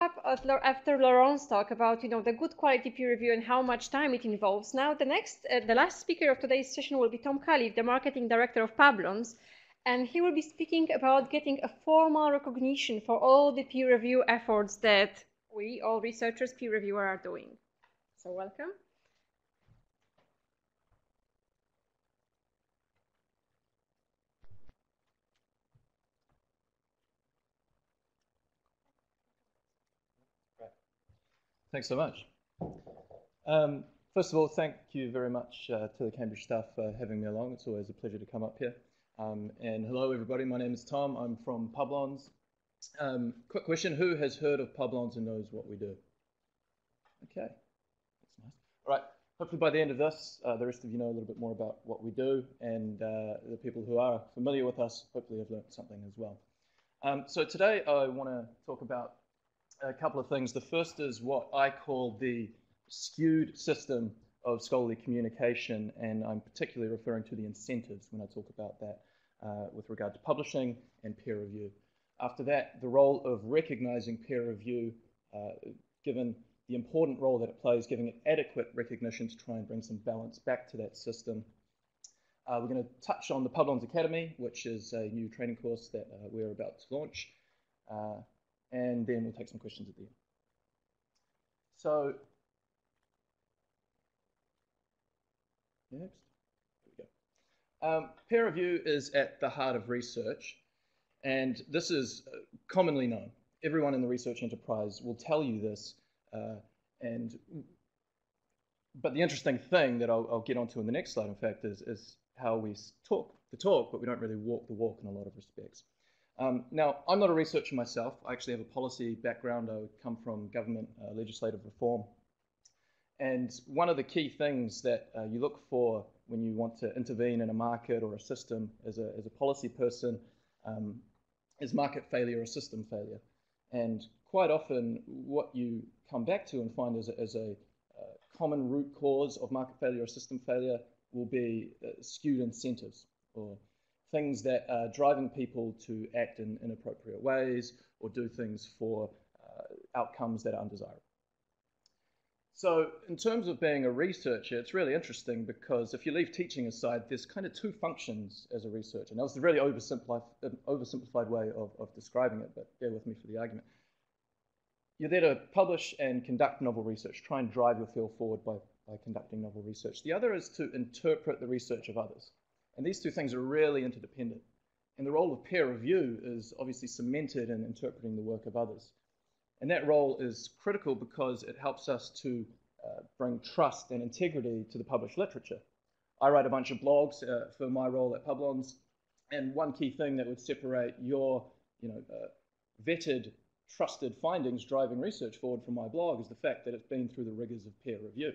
up after Laurent's talk about, the good quality peer review and how much time it involves. Now, the last speaker of today's session will be Tom Culley, the marketing director of Publons, and he will be speaking about getting a formal recognition for all the peer review efforts that we, all researchers, peer reviewers, are doing. So, welcome. Thanks so much. First of all, thank you very much to the Cambridge staff for having me along. It's always a pleasure to come up here. And hello, everybody. My name is Tom. I'm from Publons. Quick question. Who has heard of Publons and knows what we do? Okay. That's nice. All right. Hopefully by the end of this, the rest of you know a little bit more about what we do, and the people who are familiar with us hopefully have learned something as well. So today I want to talk about a couple of things. The first is what I call the skewed system of scholarly communication, and I'm particularly referring to the incentives when I talk about that with regard to publishing and peer review. After that, the role of recognizing peer review, given the important role that it plays, giving it adequate recognition to try and bring some balance back to that system. We're going to touch on the Publons Academy, which is a new training course that we're about to launch. And then we'll take some questions at the end. So, next, there we go. Peer review is at the heart of research, and this is commonly known. Everyone in the research enterprise will tell you this, but the interesting thing that I'll get onto in the next slide, in fact, is how we talk the talk, but we don't really walk the walk in a lot of respects. Now, I'm not a researcher myself. I actually have a policy background. I come from government legislative reform. And one of the key things that you look for when you want to intervene in a market or a system as a policy person is market failure or system failure. And quite often what you come back to and find as a common root cause of market failure or system failure will be skewed incentives, or things that are driving people to act in inappropriate ways or do things for outcomes that are undesirable. So in terms of being a researcher, it's really interesting because if you leave teaching aside, there's kind of two functions as a researcher. Now, it's a really oversimplified way of describing it, but bear with me for the argument. You're there to publish and conduct novel research, try and drive your field forward by conducting novel research. The other is to interpret the research of others. And these two things are really interdependent. And the role of peer review is obviously cemented in interpreting the work of others. And that role is critical because it helps us to bring trust and integrity to the published literature. I write a bunch of blogs for my role at Publons, and one key thing that would separate your vetted, trusted findings driving research forward from my blog is the fact that it's been through the rigors of peer review.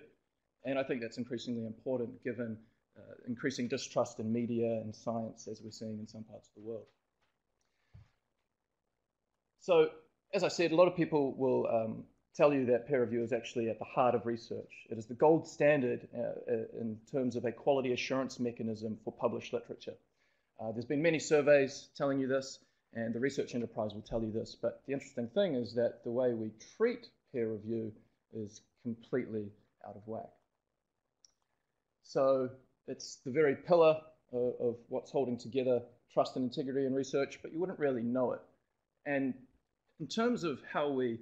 And I think that's increasingly important given increasing distrust in media and science as we're seeing in some parts of the world. So, as I said, a lot of people will tell you that peer review is actually at the heart of research. It is the gold standard in terms of a quality assurance mechanism for published literature. There's been many surveys telling you this, and the research enterprise will tell you this, but the interesting thing is that the way we treat peer review is completely out of whack. So it's the very pillar of what's holding together trust and integrity in research, but you wouldn't really know it. And in terms of how we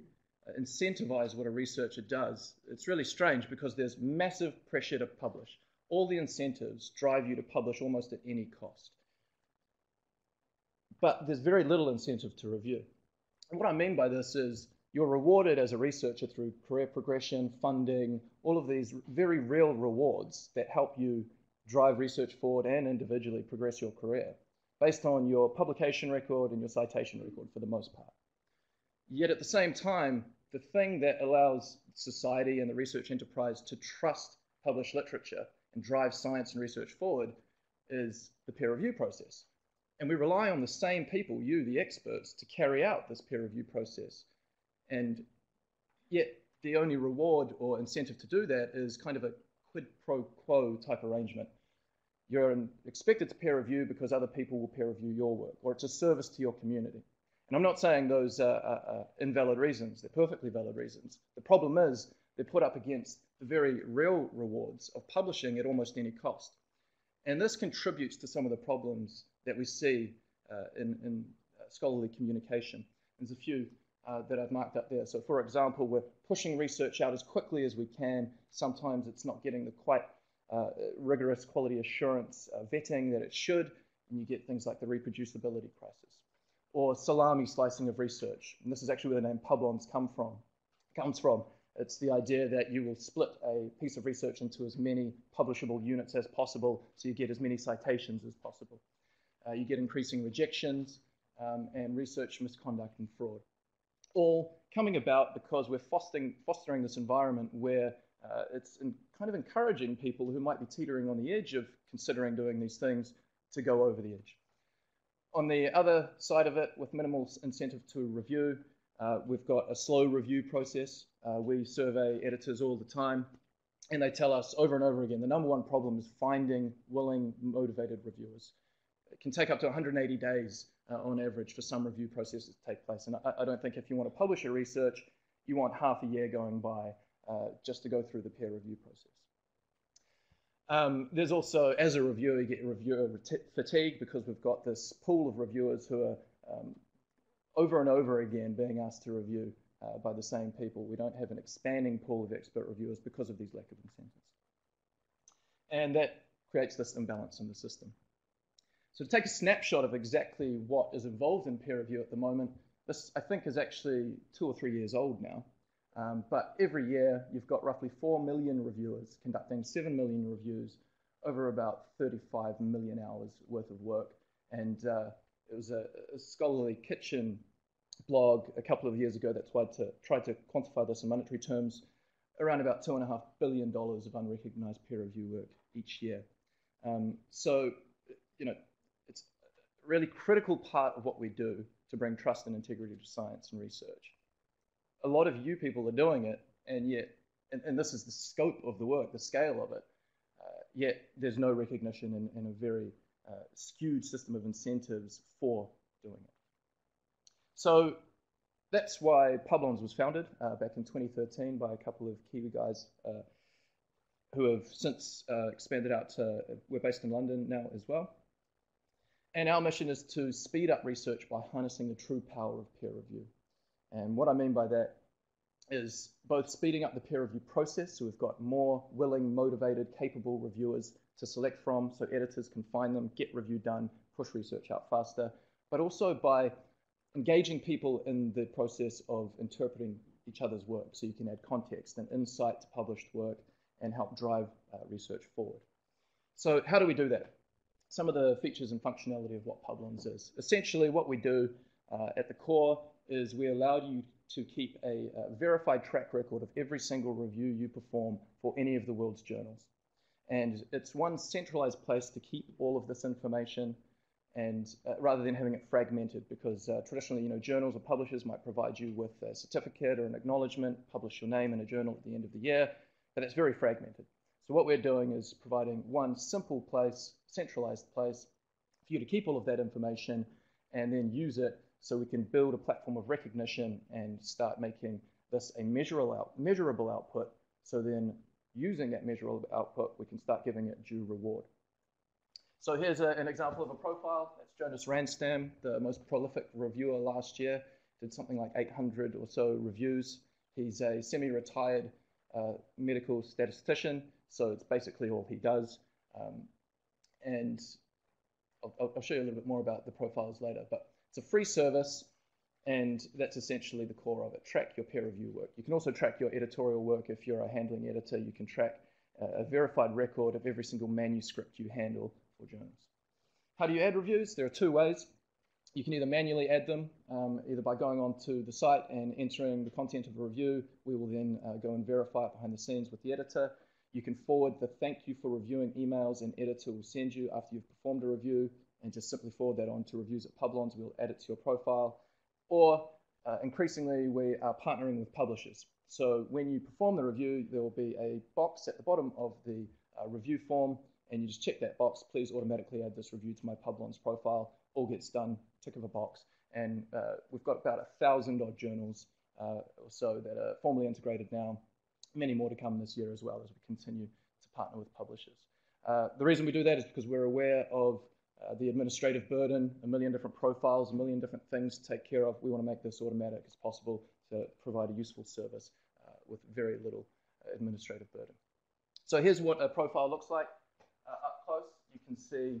incentivize what a researcher does, it's really strange because there's massive pressure to publish. All the incentives drive you to publish almost at any cost. But there's very little incentive to review. And what I mean by this is you're rewarded as a researcher through career progression, funding, all of these very real rewards that help you drive research forward and individually progress your career based on your publication record and your citation record for the most part. Yet at the same time, the thing that allows society and the research enterprise to trust published literature and drive science and research forward is the peer review process. And we rely on the same people, you, the experts, to carry out this peer review process. And yet the only reward or incentive to do that is kind of a quid pro quo type arrangement. You're expected to peer review because other people will peer review your work, or it's a service to your community. And I'm not saying those are invalid reasons. They're perfectly valid reasons. The problem is they're put up against the very real rewards of publishing at almost any cost. And this contributes to some of the problems that we see in scholarly communication. There's a few that I've marked up there. So for example, we're pushing research out as quickly as we can. Sometimes it's not getting the quite rigorous quality assurance vetting that it should, and you get things like the reproducibility crisis. Or salami slicing of research. And this is actually where the name Publons comes from. It's the idea that you will split a piece of research into as many publishable units as possible so you get as many citations as possible. You get increasing rejections and research misconduct and fraud. All coming about because we're fostering this environment where it's kind of encouraging people who might be teetering on the edge of considering doing these things to go over the edge. On the other side of it, with minimal incentive to review, we've got a slow review process. We survey editors all the time, and they tell us over and over again, the number one problem is finding willing, motivated reviewers. It can take up to 180 days on average for some review processes to take place. And I don't think if you want to publish your research, you want half a year going by just to go through the peer review process. There's also, as a reviewer, you get reviewer fatigue because we've got this pool of reviewers who are over and over again being asked to review by the same people. We don't have an expanding pool of expert reviewers because of these lack of incentives. And that creates this imbalance in the system. So to take a snapshot of exactly what is involved in peer review at the moment, this I think is actually 2 or 3 years old now. But every year you've got roughly 4 million reviewers conducting 7 million reviews over about 35 million hours worth of work. And it was a scholarly kitchen blog a couple of years ago that tried to quantify this in monetary terms, around about $2.5 billion of unrecognized peer review work each year. So, you know, it's a really critical part of what we do to bring trust and integrity to science and research. A lot of you people are doing it, and yet, and this is the scope of the work, the scale of it, yet there's no recognition and a very skewed system of incentives for doing it. So that's why Publons was founded back in 2013 by a couple of Kiwi guys who have since expanded out to, we're based in London now as well. And our mission is to speed up research by harnessing the true power of peer review. And what I mean by that is both speeding up the peer review process, so we've got more willing, motivated, capable reviewers to select from, so editors can find them, get review done, push research out faster, but also by engaging people in the process of interpreting each other's work, so you can add context and insight to published work and help drive research forward. So how do we do that? Some of the features and functionality of what Publons is. Essentially what we do at the core is we allow you to keep a verified track record of every single review you perform for any of the world's journals. And it's one centralized place to keep all of this information, and rather than having it fragmented, because traditionally, journals or publishers might provide you with a certificate or an acknowledgement, publish your name in a journal at the end of the year, but it's very fragmented. So what we're doing is providing one simple place, centralized place, for you to keep all of that information and then use it so we can build a platform of recognition and start making this a measurable output. So then using that measurable output, we can start giving it due reward. So here's an example of a profile. That's Jonas Ranstam, the most prolific reviewer last year. Did something like 800 or so reviews. He's a semi-retired medical statistician, so it's basically all he does. And I'll show you a little bit more about the profiles later, but it's a free service, and that's essentially the core of it. Track your peer review work. You can also track your editorial work if you're a handling editor. You can track a verified record of every single manuscript you handle for journals. How do you add reviews? There are 2 ways. You can either manually add them, either by going onto the site and entering the content of a review. We will then go and verify it behind the scenes with the editor. You can forward the thank you for reviewing emails an editor will send you after you've performed a review, and just simply forward that on to reviews at Publons. We'll add it to your profile. Or increasingly, we are partnering with publishers. So when you perform the review, there will be a box at the bottom of the review form, and you just check that box. Please automatically add this review to my Publons profile. all gets done, tick of a box, and we've got about 1,000 odd journals or so that are formally integrated now, many more to come this year as well as we continue to partner with publishers. The reason we do that is because we're aware of the administrative burden, a million different profiles, a million different things to take care of. We want to make this automatic as possible to provide a useful service with very little administrative burden. So here's what a profile looks like up close. You can see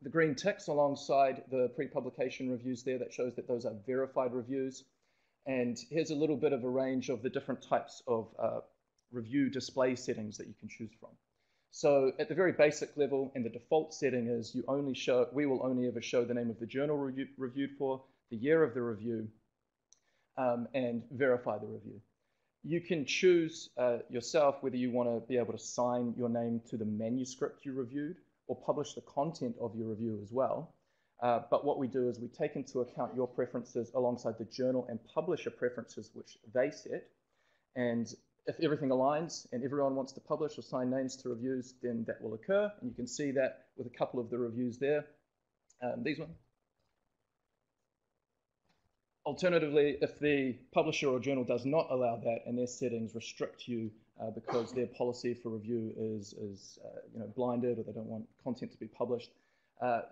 the green ticks alongside the pre-publication reviews there. That shows that those are verified reviews. And here's a little bit of a range of the different types of review display settings that you can choose from. So at the very basic level, and the default setting is we will only ever show the name of the journal reviewed for, the year of the review, and verify the review. You can choose yourself whether you want to be able to sign your name to the manuscript you reviewed or publish the content of your review as well. But what we do is we take into account your preferences alongside the journal and publisher preferences which they set. And if everything aligns and everyone wants to publish or sign names to reviews, then that will occur. And you can see that with a couple of the reviews there. These ones. Alternatively, if the publisher or journal does not allow that and their settings restrict you because their policy for review is blinded, or they don't want content to be published,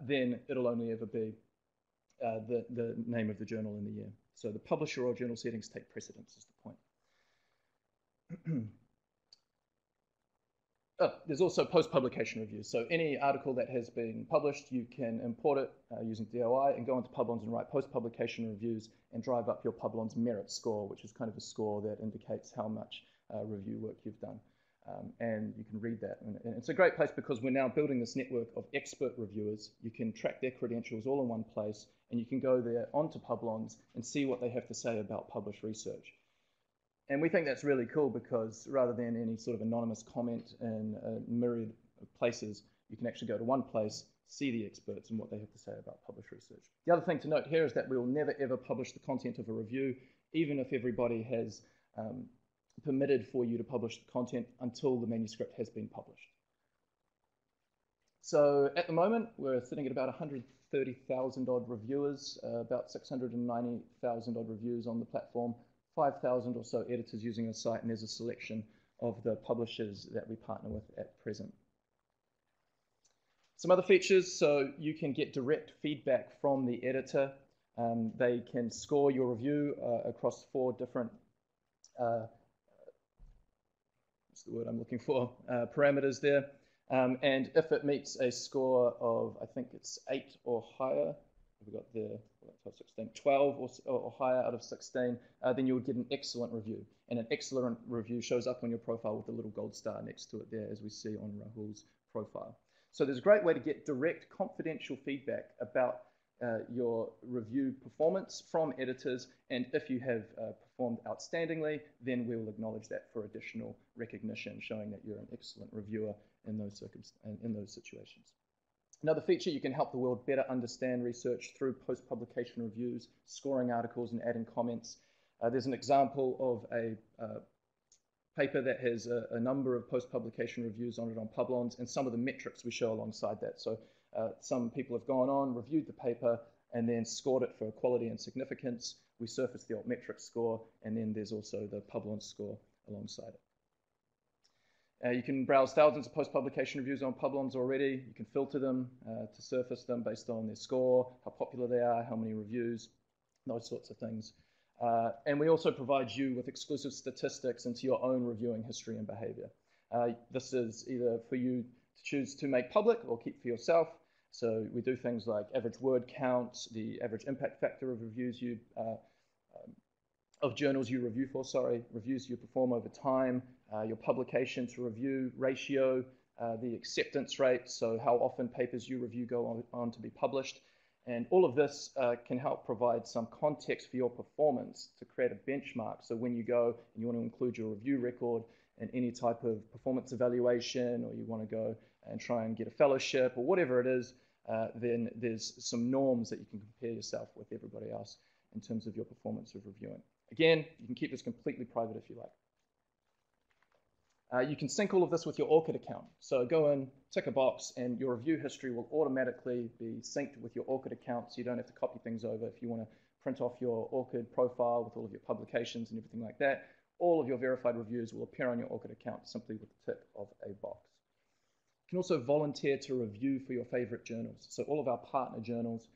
then it'll only ever be the name of the journal in the year. So the publisher or journal settings take precedence is the point. There's also post-publication reviews. So any article that has been published, you can import it using DOI and go into Publons and write post-publication reviews and drive up your Publons merit score, which is kind of a score that indicates how much review work you've done. And you can read that. And it's a great place because we're now building this network of expert reviewers. You can track their credentials all in one place, and you can go there onto Publons and see what they have to say about published research. And we think that's really cool because rather than any sort of anonymous comment in a myriad of places, you can actually go to one place, see the experts and what they have to say about published research. The other thing to note here is that we will never ever publish the content of a review, even if everybody has permitted for you to publish the content until the manuscript has been published. So at the moment, we're sitting at about 130,000 odd reviewers, about 690,000 odd reviews on the platform, 5,000 or so editors using the site, and there's a selection of the publishers that we partner with at present. Some other features, so you can get direct feedback from the editor. They can score your review across 4 different, what's the word I'm looking for, parameters there. And if it meets a score of, I think it's 8 or higher, we've got the 12 or higher out of 16, then you would get an excellent review. And an excellent review shows up on your profile with a little gold star next to it there, as we see on Rahul's profile. So there's a great way to get direct confidential feedback about your review performance from editors, and if you have performed outstandingly, then we will acknowledge that for additional recognition, showing that you're an excellent reviewer in those situations. Another feature, you can help the world better understand research through post-publication reviews, scoring articles and adding comments. There's an example of a paper that has a number of post-publication reviews on it on Publons, and some of the metrics we show alongside that. So some people have gone on, reviewed the paper, and then scored it for quality and significance. We surface the altmetric score, and then there's also the Publons score alongside it. You can browse thousands of post-publication reviews on Publons already. You can filter them to surface them based on their score, how popular they are, how many reviews, those sorts of things. And we also provide you with exclusive statistics into your own reviewing history and behavior. This is either for you to choose to make public or keep for yourself. So we do things like average word count, the average impact factor of reviews of journals you review for, reviews you perform over time, your publication to review ratio, the acceptance rate, so how often papers you review go on to be published. And all of this can help provide some context for your performance to create a benchmark. So when you go and you want to include your review record in any type of performance evaluation, or you want to go and try and get a fellowship or whatever it is, then there's some norms that you can compare yourself with everybody else in terms of your performance of reviewing. Again, you can keep this completely private if you like. You can sync all of this with your ORCID account. So go in, tick a box, and your review history will automatically be synced with your ORCID account, so you don't have to copy things over. If you want to print off your ORCID profile with all of your publications and everything like that, all of your verified reviews will appear on your ORCID account simply with the tick of a box. You can also volunteer to review for your favorite journals. So all of our partner journals,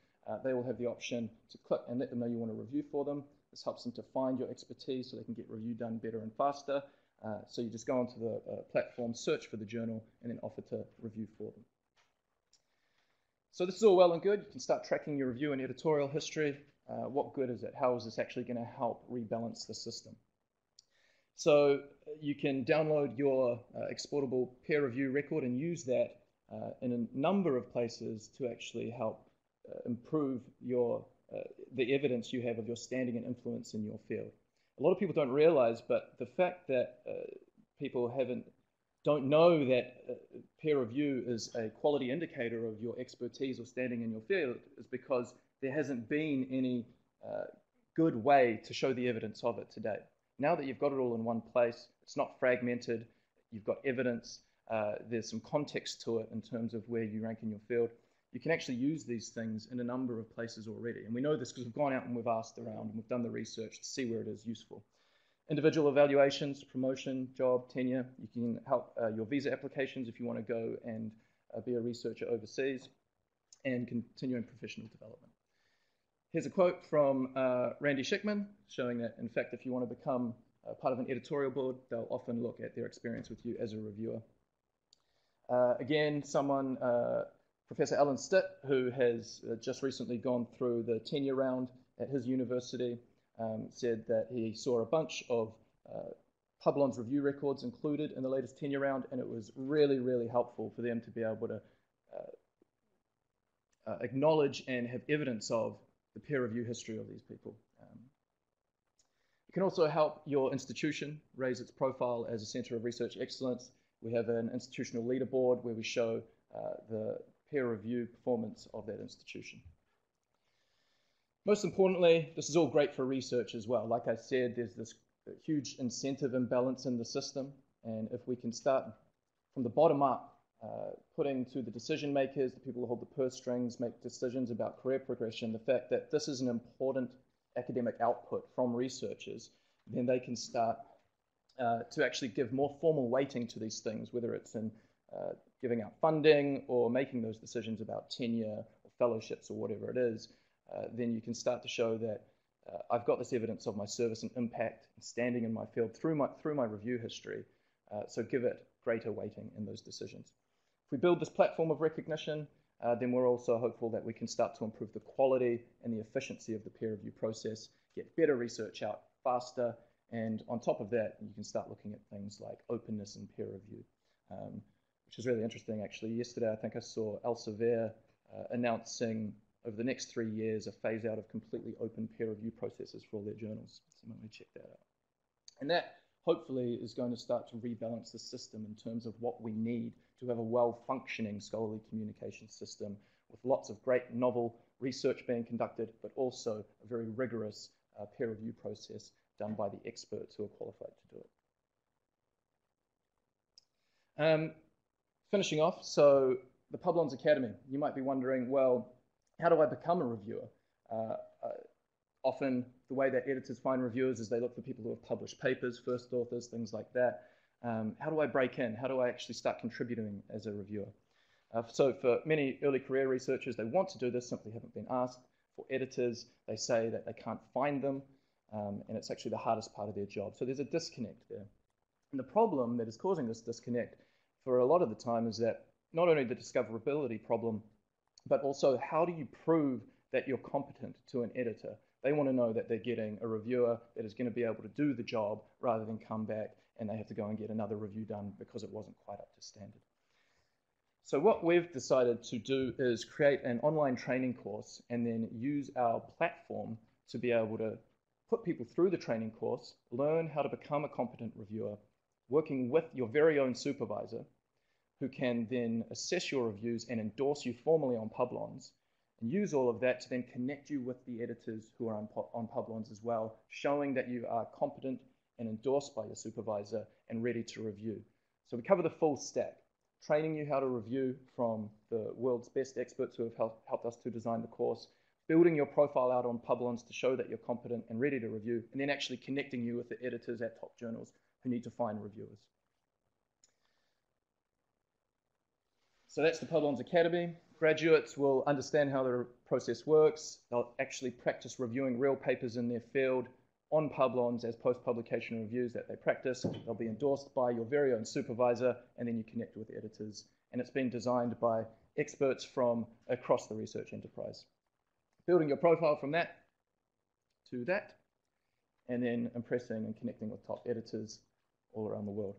they will have the option to click and let them know you want to review for them. This helps them to find your expertise so they can get review done better and faster. So you just go onto the platform, search for the journal, and then offer to review for them. So this is all well and good. You can start tracking your review and editorial history. What good is it? How is this actually going to help rebalance the system? So you can download your exportable peer review record and use that in a number of places to actually help improve the evidence you have of your standing and influence in your field. A lot of people don't realize, but the fact that people don't know that peer review is a quality indicator of your expertise or standing in your field is because there hasn't been any good way to show the evidence of it to date. Now that you've got it all in one place, it's not fragmented, you've got evidence, there's some context to it in terms of where you rank in your field. You can actually use these things in a number of places already. And we know this because we've gone out and we've asked around and we've done the research to see where it is useful. Individual evaluations, promotion, job, tenure. You can help your visa applications if you want to go and be a researcher overseas, and continuing professional development. Here's a quote from Randy Schickman showing that, in fact, if you want to become part of an editorial board, they'll often look at their experience with you as a reviewer. Again, Professor Alan Stitt, who has just recently gone through the tenure round at his university, said that he saw a bunch of Publons review records included in the latest tenure round, and it was really, really helpful for them to be able to acknowledge and have evidence of the peer review history of these people. It can also help your institution raise its profile as a centre of research excellence. We have an institutional leaderboard where we show the peer review performance of that institution. Most importantly, this is all great for research as well. Like I said, there's this huge incentive imbalance in the system, and if we can start from the bottom up, putting to the decision makers, the people who hold the purse strings, make decisions about career progression, the fact that this is an important academic output from researchers, then they can start to actually give more formal weighting to these things, whether it's in giving out funding or making those decisions about tenure or fellowships or whatever it is. Then you can start to show that I've got this evidence of my service and impact and standing in my field through my review history, so give it greater weighting in those decisions. If we build this platform of recognition, then we're also hopeful that we can start to improve the quality and the efficiency of the peer review process, get better research out faster, and on top of that, you can start looking at things like openness in peer review, which is really interesting actually. Yesterday, I think I saw Elsevier announcing over the next 3 years a phase out of completely open peer review processes for all their journals. So I'm going to check that out. And that hopefully is going to start to rebalance the system in terms of what we need to have a well-functioning scholarly communication system with lots of great novel research being conducted, but also a very rigorous peer review process done by the experts who are qualified to do it. Finishing off, so the Publons Academy. You might be wondering, well, how do I become a reviewer? Often the way that editors find reviewers is they look for people who have published papers, first authors, things like that. How do I break in? How do I actually start contributing as a reviewer? So for many early career researchers, they want to do this, simply haven't been asked. For editors, they say that they can't find them, and it's actually the hardest part of their job. So there's a disconnect there. And the problem that is causing this disconnect for a lot of the time is that not only the discoverability problem, but also how do you prove that you're competent to an editor? They want to know that they're getting a reviewer that is going to be able to do the job rather than come back and they have to go and get another review done because it wasn't quite up to standard. So what we've decided to do is create an online training course and then use our platform to be able to put people through the training course, learn how to become a competent reviewer, working with your very own supervisor, who can then assess your reviews and endorse you formally on Publons, and use all of that to then connect you with the editors who are on Publons as well, showing that you are competent and endorsed by your supervisor and ready to review. So we cover the full stack, training you how to review from the world's best experts who have helped us to design the course, building your profile out on Publons to show that you're competent and ready to review, and then actually connecting you with the editors at top journals who need to find reviewers. So that's the Publons Academy. Graduates will understand how the process works. They'll actually practice reviewing real papers in their field on Publons as post-publication reviews that they practice. They'll be endorsed by your very own supervisor, and then you connect with editors. And it's been designed by experts from across the research enterprise. Building your profile from that to that, and then impressing and connecting with top editors all around the world.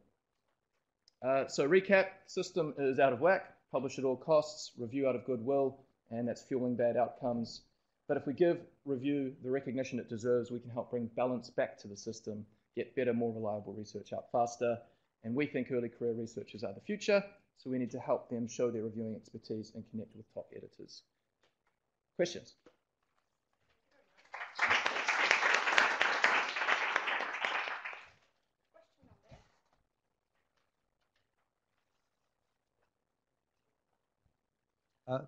So recap, system is out of whack, publish at all costs, review out of goodwill, and that's fueling bad outcomes. But if we give review the recognition it deserves, we can help bring balance back to the system, get better, more reliable research out faster. And we think early career researchers are the future, so we need to help them show their reviewing expertise and connect with top editors. Questions?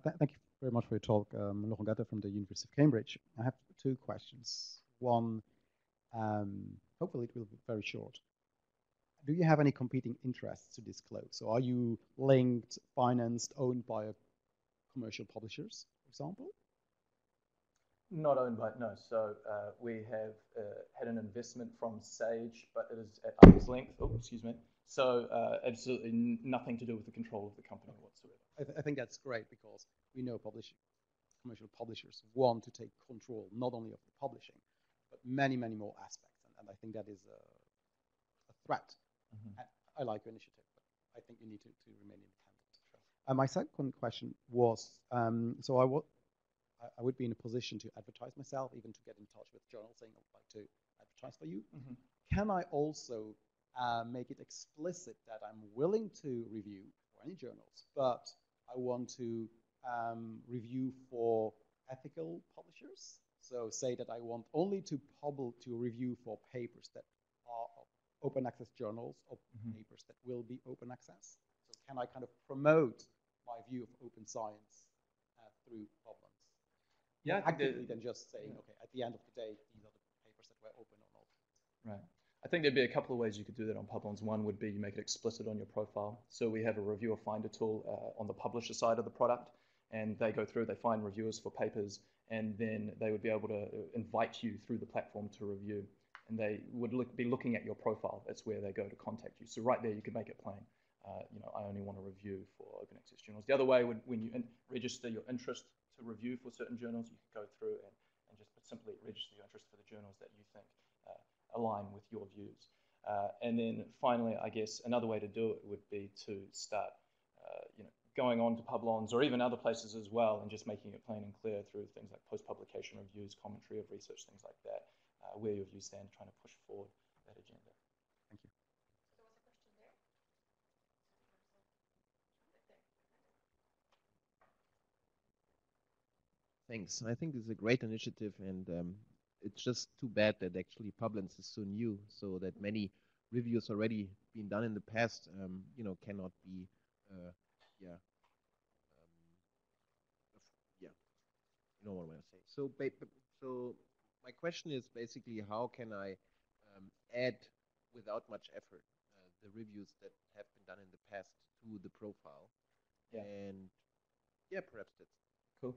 Thank you very much for your talk, Laurent Gatter from the University of Cambridge. I have two questions. One, hopefully it will be very short. Do you have any competing interests to disclose? So are you linked, financed, owned by commercial publishers, for example? Not owned by, no. So we have had an investment from Sage, but it is at arm's length. Oh, excuse me. So absolutely nothing to do with the control of the company whatsoever. I think that's great because we know commercial publishers want to take control not only of the publishing, but many, many more aspects. And I think that is a threat. Mm-hmm. I like your initiative, but I think you need to remain independent. Sure. My second question was, so I would be in a position to advertise myself, even to get in touch with journals saying I would like to advertise for you. Mm-hmm. Can I also make it explicit that I'm willing to review for any journals, but I want to review for ethical publishers? So say that I want only to review for papers that are open access journals or mm-hmm. papers that will be open access. So can I kind of promote my view of open science through Publons? Yeah, actively than just saying, okay, at the end of the day, these are the papers that were open or not. Right. I think there'd be a couple of ways you could do that on Publons. One would be you make it explicit on your profile. So we have a reviewer finder tool on the publisher side of the product, and they go through, they find reviewers for papers, and then they would be able to invite you through the platform to review. And they would be looking at your profile. That's where they go to contact you. So right there, you could make it plain. I only want to review for open access journals. The other way would, when you register your interest to review for certain journals, you could go through and just simply register your interest for the journals that you think align with your views. And then finally, I guess another way to do it would be to start going on to Publons or even other places as well and just making it plain and clear through things like post-publication reviews, commentary of research, things like that, where your views stand, trying to push forward that agenda. Thank you. So what's the question there? Thanks. I think it's a great initiative, and it's just too bad that actually Publons is so new, so that many reviews already been done in the past, cannot be, you know what I want to say. So my question is basically, how can I add, without much effort, the reviews that have been done in the past to the profile? Yeah. And yeah, perhaps that's cool.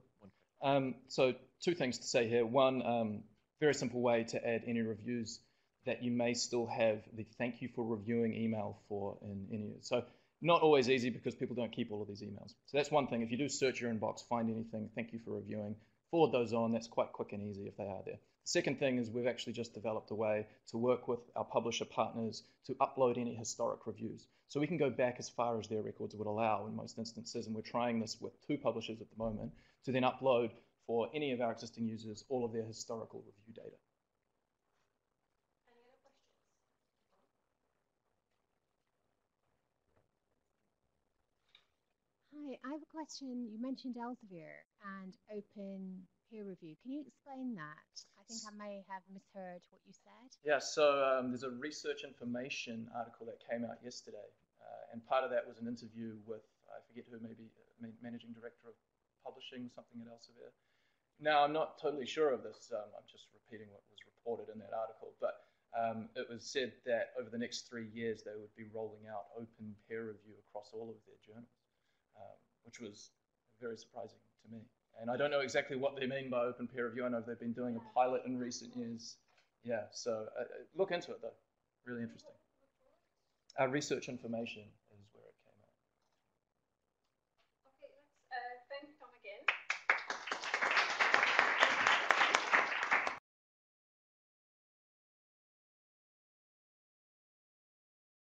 So two things to say here. One, very simple way to add any reviews that you may still have the thank you for reviewing email for in any. So not always easy because people don't keep all of these emails. So that's one thing. If you do search your inbox, find anything, thank you for reviewing, forward those on. That's quite quick and easy if they are there. The second thing is we've actually just developed a way to work with our publisher partners to upload any historic reviews. So we can go back as far as their records would allow in most instances, and we're trying this with 2 publishers at the moment, to then upload for any of our existing users all of their historical review data. Any other questions? Hi, I have a question. You mentioned Elsevier and open peer review. Can you explain that? I think I may have misheard what you said. Yeah, so there's a research information article that came out yesterday And part of that was an interview with, I forget who, maybe managing director of publishing, something at Elsevier. Now, I'm not totally sure of this. I'm just repeating what was reported in that article. But it was said that over the next 3 years, they would be rolling out open peer review across all of their journals, which was very surprising to me. And I don't know exactly what they mean by open peer review. I know they've been doing a pilot in recent years. Yeah, so look into it, though. Really interesting. Research information.